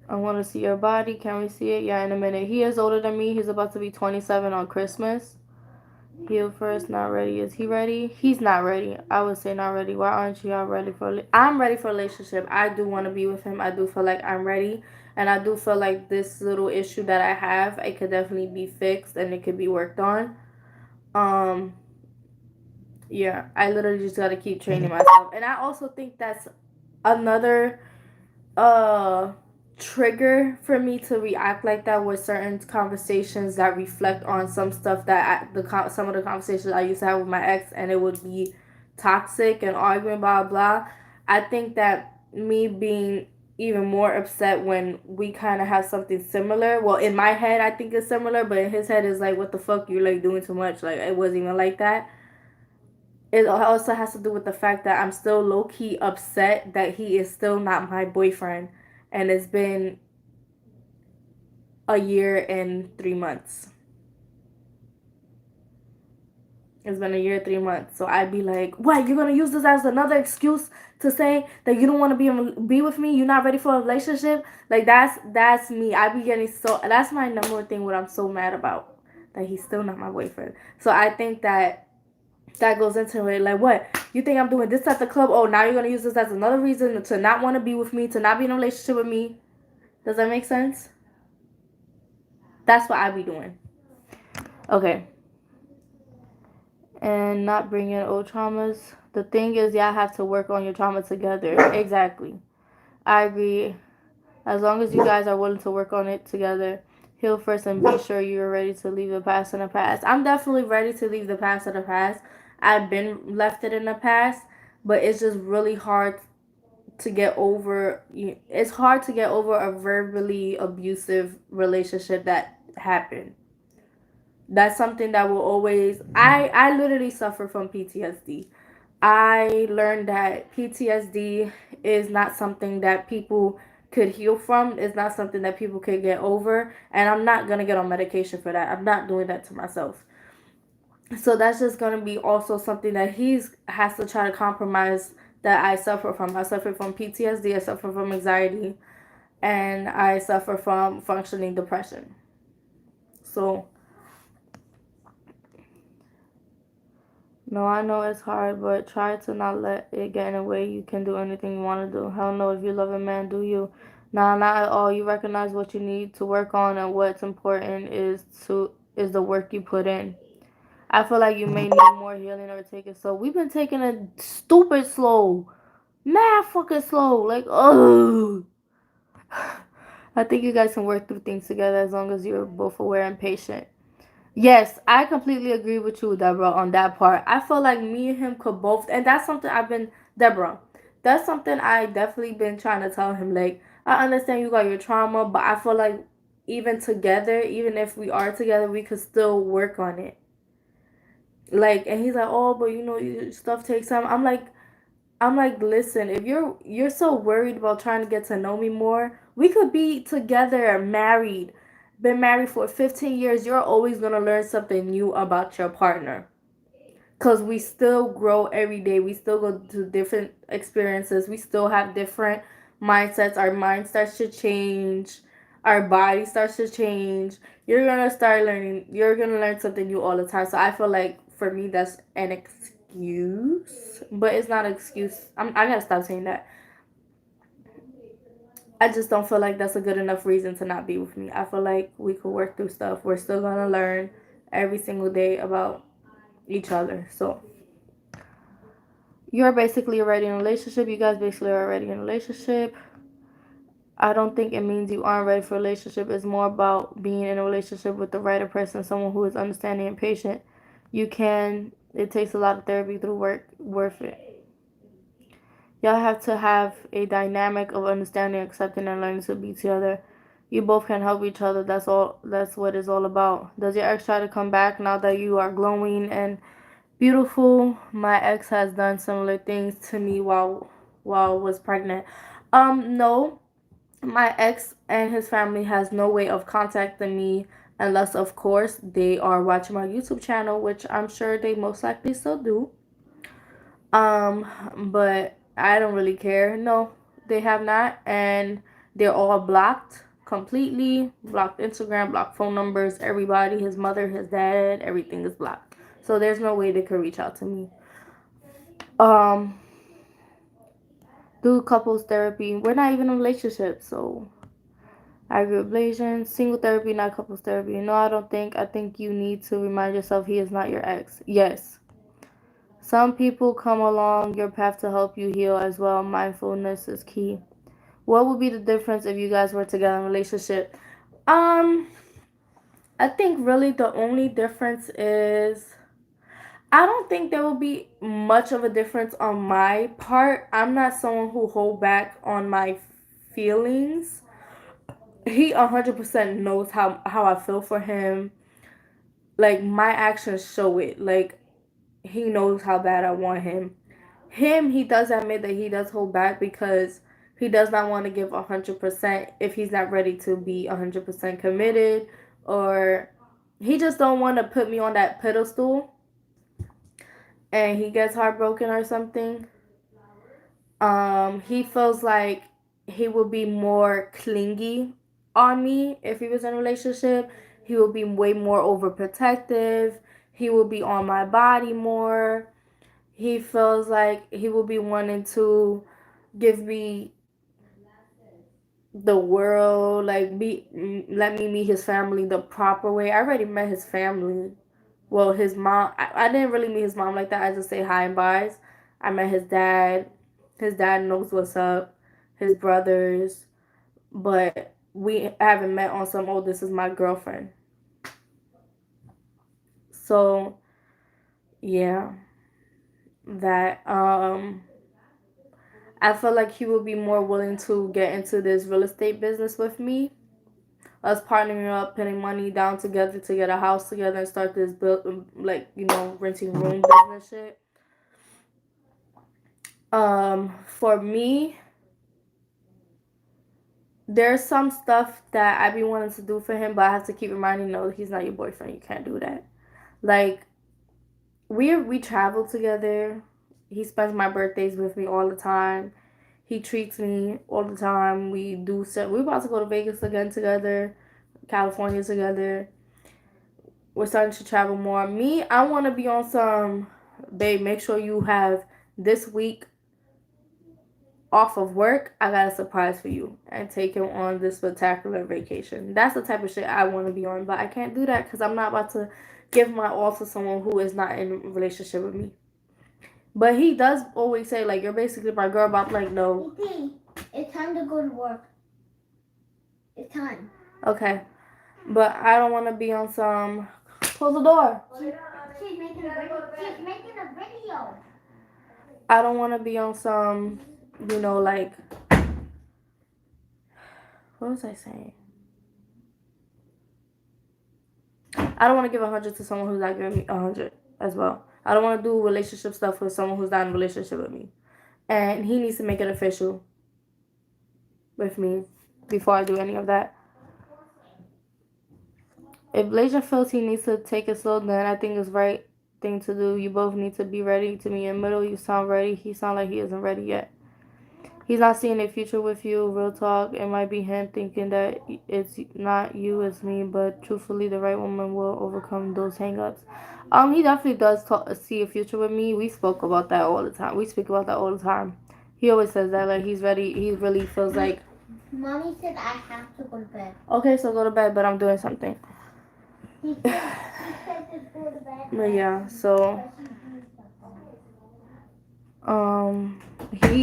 I want to see your body. Can we see it? Yeah, in a minute. He is older than me. He's about to be 27 on Christmas. Heal first, not ready. Is he ready? He's not ready. I would say not ready. Why aren't you all ready for? I'm ready for a relationship. I do want to be with him. I do feel like I'm ready, and I do feel like this little issue that I have, it could definitely be fixed and it could be worked on. Um, yeah, I literally just gotta keep training myself, and I also think that's another uh trigger for me to react like that with certain conversations that reflect on some stuff that some of the conversations I used to have with my ex, and it would be toxic and arguing blah blah. I think that me being even more upset when we kind of have something similar. Well, in my head I think it's similar, but in his head is like, what the fuck, you're like doing too much. Like, it wasn't even like that. It also has to do with the fact that I'm still low key upset that he is still not my boyfriend, and it's been a year and 3 months. It's been a year, 3 months. So I'd be like, "What? You're gonna use this as another excuse to say that you don't want to be with me? You're not ready for a relationship?" Like, that's me. I be getting so. That's my number one thing. What I'm so mad about, that he's still not my boyfriend. So I think that goes into it. Like, what? You think I'm doing this at the club? Oh, now you're gonna use this as another reason to not want to be with me, to not be in a relationship with me. Does that make sense? That's what I be doing. Okay. And not bring in old traumas. The thing is, y'all have to work on your trauma together. Exactly. I agree. As long as you guys are willing to work on it together, heal first and be sure you're ready to leave the past in the past. I'm definitely ready to leave the past in the past. I've been left it in the past, but it's just really hard to get over. It's hard to get over a verbally abusive relationship that happened. That's something that will always. I literally suffer from PTSD. I learned that PTSD is not something that people could heal from. It's not something that people could get over, and I'm not gonna get on medication for that. I'm not doing that to myself. So that's just gonna be also something that he's has to try to compromise, that I suffer from. I suffer from PTSD. I suffer from anxiety, and I suffer from functioning depression. So, no, I know it's hard, but try to not let it get in the way. You can do anything you want to do. Hell no, if you love a man, do you? Nah, not at all. You recognize what you need to work on, and what's important is the work you put in. I feel like you may need more healing or take it slow. We've been taking it stupid slow. Mad fucking slow. Like, oh. I think you guys can work through things together as long as you're both aware and patient. Yes, I completely agree with you, Deborah, on that part. I feel like me and him could both, and that's something Deborah, that's something I definitely been trying to tell him. Like, I understand you got your trauma, but I feel like even together, even if we are together, we could still work on it. Like, and he's like, oh, but stuff takes time. I'm like, listen, if you're so worried about trying to get to know me more, we could be together, married, been married for 15 years. You're always gonna learn something new about your partner. because we still grow every day. We still go to different experiences. We still have different mindsets. Our mind starts to change. Our body starts to change. You're gonna start learning. You're gonna learn something new all the time. So I feel like for me that's an excuse, but it's not an excuse. I gotta stop saying that. I just don't feel like that's a good enough reason to not be with me. I feel like we could work through stuff. We're still gonna learn every single day about each other. So you're basically already in a relationship. You guys basically are already in a relationship. I don't think it means you aren't ready for a relationship. It's more about being in a relationship with the right person, someone who is understanding and patient. It takes a lot of therapy through work, worth it. Y'all have to have a dynamic of understanding, accepting, and learning to be together. You both can help each other. That's all. That's what it's all about. Does your ex try to come back now that you are glowing and beautiful? My ex has done similar things to me while I was pregnant. No, my ex and his family has no way of contacting me unless, of course, they are watching my YouTube channel, which I'm sure they most likely still do. But I don't really care. No, they have not, and they're all blocked completely. Blocked Instagram, blocked phone numbers, everybody, his mother, his dad, everything is blocked. So there's no way they could reach out to me. Um, do couples therapy. We're not even in a relationship, so I agree with Blasian. Single therapy, not couples therapy. No, I don't think. I think you need to remind yourself he is not your ex. Yes. Some people come along your path to help you heal as well. Mindfulness is key. What would be the difference if you guys were together in a relationship? Um, I think really the only difference is I don't think there will be much of a difference on my part. I'm not someone who hold back on my feelings. He 100% knows how I feel for him. Like my actions show it. Like he knows how bad I want him. He does admit that he does hold back because he does not want to give 100% if he's not ready to be 100% committed, or he just don't want to put me on that pedestal and he gets heartbroken or something. He feels like he would be more clingy on me if he was in a relationship. He will be way more overprotective. He will be on my body more. He feels like he will be wanting to give me the world, like let me meet his family the proper way. I already met his family. Well, his mom. I didn't really meet his mom like that. I just say hi and byes. I met his dad. His dad knows what's up. His brothers, but we haven't met on some. Oh, this is my girlfriend. So yeah, that I feel like he would be more willing to get into this real estate business with me. Us partnering up, putting money down together to get a house together and start this build, like renting room business shit. For me, there's some stuff that I be wanting to do for him, but I have to keep reminding, no, he's not your boyfriend. You can't do that. Like we travel together. He spends my birthdays with me all the time. He treats me all the time. We do stuff. We're about to go to Vegas again together, California together. We're starting to travel more. Me, I want to be on some, babe, make sure you have this week off of work. I got a surprise for you and take him on this spectacular vacation. That's the type of shit I want to be on, but I can't do that because I'm not about to give my all to someone who is not in a relationship with me. But he does always say, like, you're basically my girl, but I'm like, no. It's time to go to work. It's time. Okay. But I don't want to be on some... Close the door. She's making a video. I don't want to be on some, like... What was I saying? I don't want to give 100 to someone who's not giving me 100 as well. I don't want to do relationship stuff with someone who's not in a relationship with me. And he needs to make it official with me before I do any of that. If Blasian feels he needs to take it slow, then I think it's right. thing to do. You both need to be ready to meet in the middle. You sound ready. He sound like he isn't ready yet. He's not seeing a future with you. Real talk. It might be him thinking that it's not you, it's me. But truthfully, the right woman will overcome those hangups. He definitely does see a future with me. We spoke about that all the time. We speak about that all the time. He always says that, like, he's ready. He really feels like. Mommy said I have to go to bed. Okay, so go to bed, but I'm doing something. He said to go to bed. But yeah, so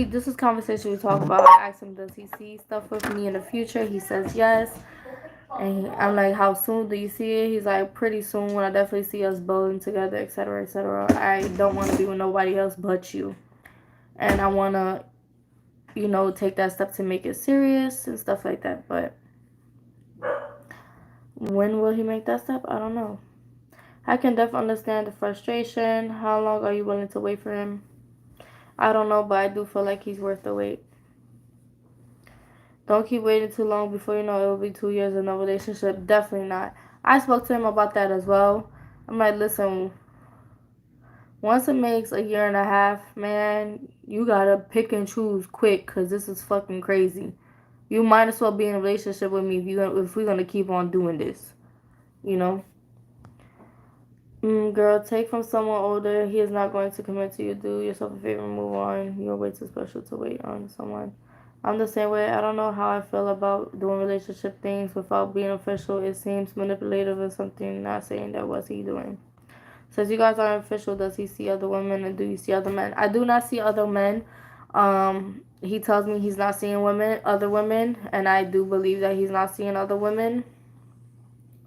this is conversation we talk about. I asked him, does he see stuff with me in the future? He says yes. And I'm like, how soon do you see it? He's like, pretty soon, when I definitely see us bowling together, etc., etc. I don't want to be with nobody else but you. And I want to, take that step to make it serious and stuff like that. But when will he make that step? I don't know. I can definitely understand the frustration. How long are you willing to wait for him? I don't know, but I do feel like he's worth the wait. Don't keep waiting too long before you know it will be 2 years in a relationship. Definitely not. I spoke to him about that as well. I'm like, listen, once it makes a year and a half, man, you gotta pick and choose quick because this is fucking crazy. You might as well be in a relationship with me if we're gonna keep on doing this. You know? Girl, take from someone older. He is not going to commit to you. Do yourself a favor and move on. You're way too special to wait on someone. I'm the same way. I don't know how I feel about doing relationship things without being official. It seems manipulative or something. Not saying that. What's he doing? Since you guys aren't official, does he see other women and do you see other men? I do not see other men. He tells me he's not seeing other women, and I do believe that he's not seeing other women.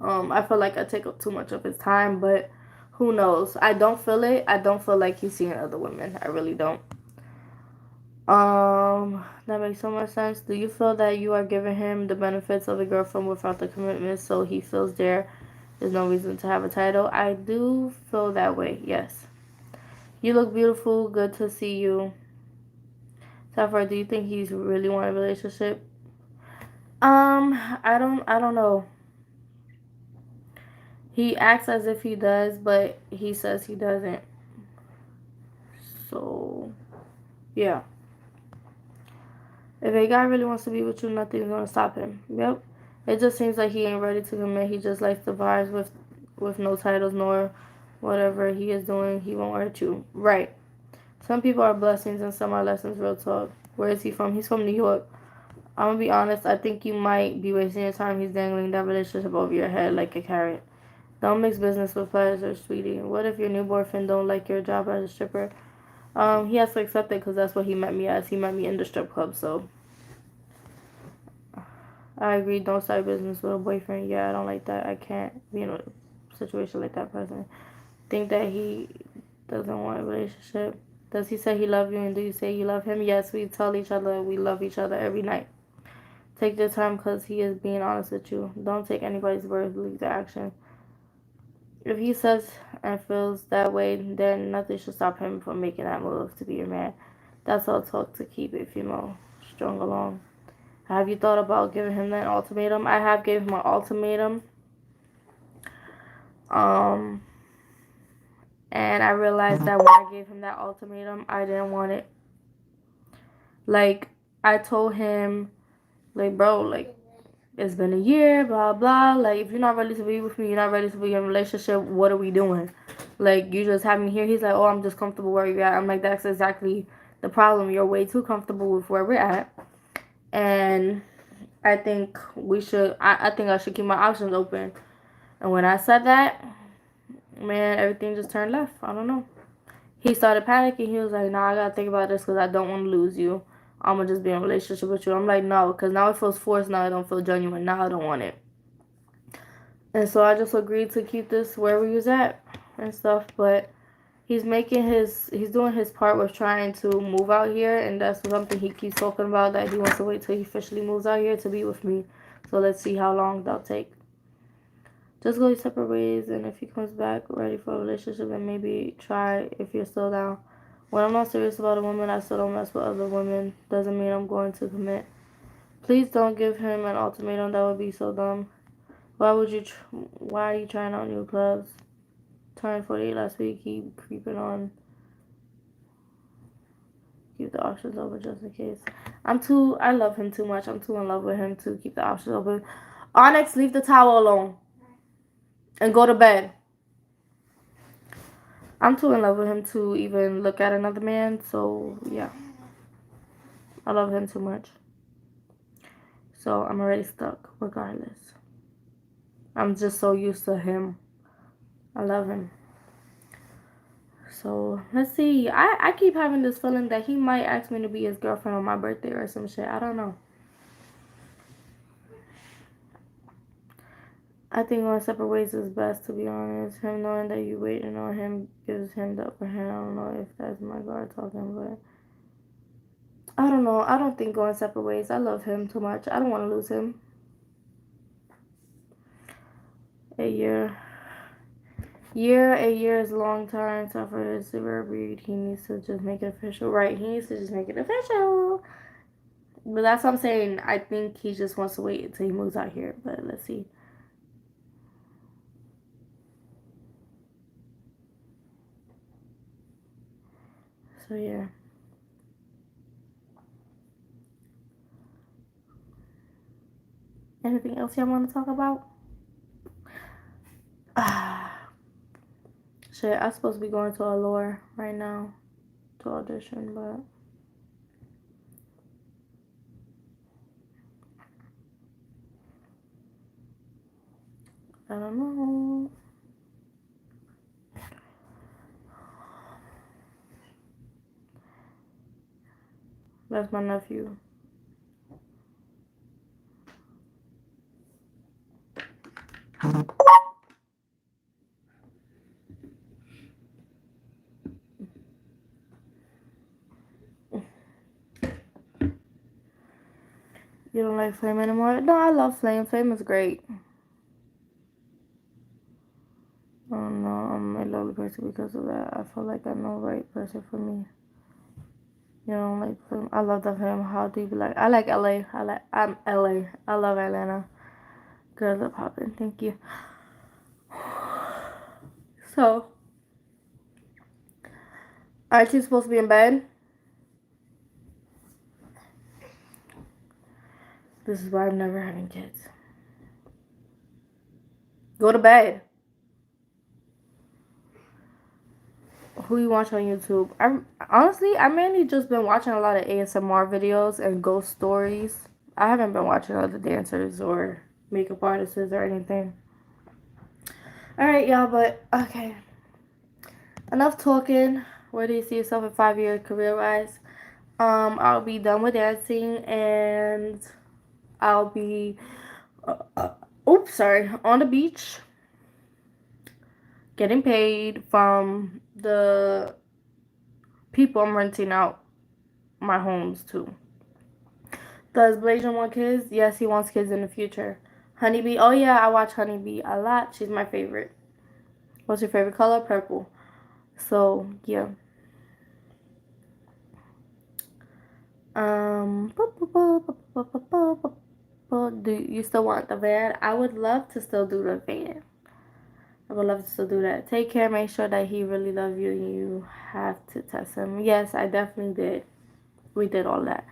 I feel like I take up too much of his time, but who knows? I don't feel it. I don't feel like he's seeing other women. I really don't. That makes so much sense. Do you feel that you are giving him the benefits of a girlfriend without the commitment, so he feels there is no reason to have a title? I do feel that way, yes. You look beautiful. Good to see you. Sapphire, do you think he's really want a relationship? I don't know. He acts as if he does, but he says he doesn't. So, yeah. If a guy really wants to be with you, nothing's gonna stop him. Yep. It just seems like he ain't ready to commit. He just likes the vibes with no titles nor whatever he is doing. He won't hurt you. Right. Some people are blessings and some are lessons. Real talk. Where is he from? He's from New York. I'm gonna be honest. I think you might be wasting your time. He's dangling that relationship over your head like a carrot. Don't mix business with pleasure, sweetie. What if your new boyfriend don't like your job as a stripper? He has to accept it because that's what he met me as. He met me in the strip club, so I agree. Don't start business with a boyfriend. Yeah, I don't like that. I can't be in a situation like that person. Think that he doesn't want a relationship. Does he say he love you and do you say you love him? Yes, we tell each other we love each other every night. Take your time because he is being honest with you. Don't take anybody's word, leave the action. If he says and feels that way, then nothing should stop him from making that move to be your man. That's all talk to keep it, strung along. Have you thought about giving him that ultimatum? I have gave him an ultimatum. Um, and I realized that when I gave him that ultimatum, I didn't want it. Like, I told him, like, bro, like, it's been a year, blah, blah. Like, if you're not ready to be with me, you're not ready to be in a relationship, what are we doing? Like, you just have me here. He's like, oh, I'm just comfortable where you're at. I'm like, that's exactly the problem. You're way too comfortable with where we're at. And I think I think I should keep my options open. And when I said that, man, everything just turned left. I don't know. He started panicking. He was like, nah, I gotta think about this because I don't want to lose you. I'm gonna just be in a relationship with you. I'm like, no, because now it feels forced. Now I don't feel genuine. Now I don't want it. And so I just agreed to keep this where we was at and stuff. But he's doing his part with trying to move out here. And that's something he keeps talking about, that he wants to wait till he officially moves out here to be with me. So let's see how long that'll take. Just go your separate ways, and if he comes back ready for a relationship, then maybe try if you're still down. When I'm not serious about a woman, I still don't mess with other women. Doesn't mean I'm going to commit. Please don't give him an ultimatum. That would be so dumb. Why are you trying out new clubs? Turned 48 last week. Keep creeping on. Keep the options open just in case. I love him too much. I'm too in love with him to keep the options open. Onyx, leave the towel alone. And go to bed. I'm too in love with him to even look at another man. So, yeah. I love him too much. So, I'm already stuck regardless. I'm just so used to him. I love him. So, let's see. I keep having this feeling that he might ask me to be his girlfriend on my birthday or some shit. I don't know. I think going separate ways is best, to be honest. Him knowing that you waiting on him gives him the upper hand. I don't know if that's my guard talking, but I don't know. I don't think going separate ways. I love him too much. I don't want to lose him. A year. A year is a long time. So for his rare breed, he needs to just make it official. Right, he needs to just make it official. But that's what I'm saying. I think he just wants to wait until he moves out here. But let's see. So yeah. Anything else y'all want to talk about? Shit, I'm supposed to be going to Allure right now to audition, but I don't know. That's my nephew. You don't like Flame anymore? No, I love Flame. Flame is great. Oh no, I'm a lonely person because of that. I feel like I'm the right person for me. You don't like Flame? I love that Flame. How do you be like? I like LA. I'm LA. I love Atlanta. Girls are popping. Thank you. So, aren't you supposed to be in bed? This is why I'm never having kids. Go to bed. Who you watch on YouTube? I mainly just been watching a lot of ASMR videos and ghost stories. I haven't been watching other dancers or makeup artists or anything. Alright, y'all, but okay. Enough talking. Where do you see yourself in 5 years career wise? I'll be done with dancing and I'll be on the beach getting paid from the people I'm renting out my homes to. Does Blazion want kids? Yes, he wants kids in the future. Honeybee? Oh yeah, I watch Honeybee a lot. She's my favorite. What's your favorite color? Purple. So yeah. Do you still want the van? I would love to still do the van. I would love to still do that. Take care. Make sure that he really loves you and you have to test him. Yes, I definitely did. We did all that.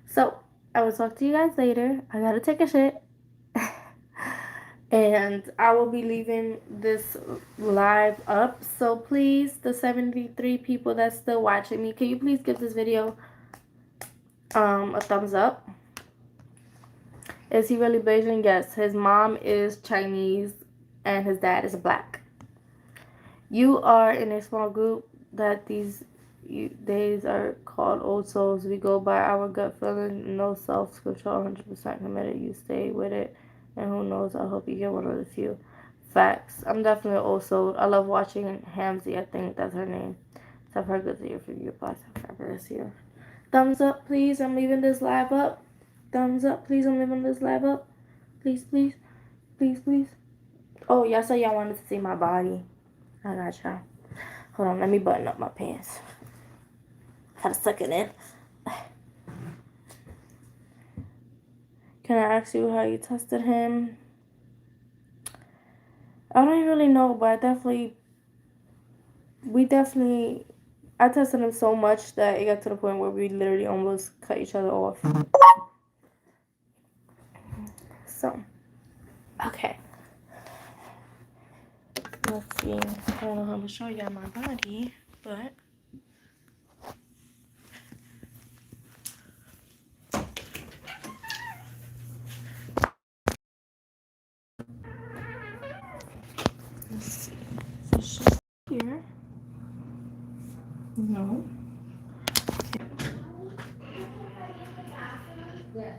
So, I will talk to you guys later. I gotta take a shit. And I will be leaving this live up. So please, the 73 people that's still watching me, can you please give this video a thumbs up? Is he really Bayesian? Yes. His mom is Chinese and his dad is black. You are in a small group that these days are called old souls. We go by our gut feeling, no self-control, 100% committed. You stay with it. And who knows, I hope you get one of the few. Facts. I'm definitely old soul. I love watching Hamzy. I think that's her name. So I've heard good to hear from you. Bye. Sapphirezhanee here. Thumbs up, please. I'm leaving this live up. Thumbs up, please. I'm leaving this live up. Please, please. Please, please. Oh, y'all said y'all wanted to see my body. I got y'all. Hold on, let me button up my pants. Gotta suck it in. Can I ask you how you tested him? I don't really know, but I tested him so much that it got to the point where we literally almost cut each other off. So, okay. Let's see. I don't know how to show y'all my body, but let's see. So she's here. No. Yes.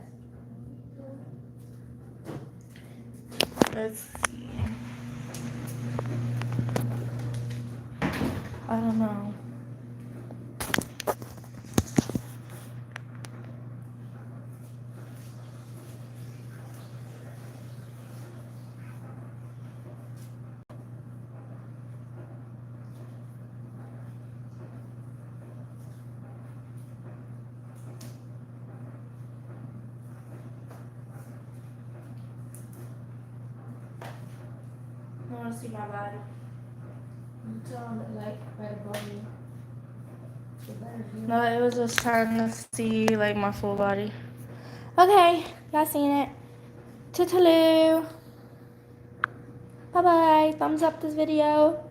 Let's see. I don't know. I want to see my body. You tell them that, like, right above you. No, it was just trying to see like my full body. Okay, y'all seen it. Toodaloo. Bye bye. Thumbs up this video.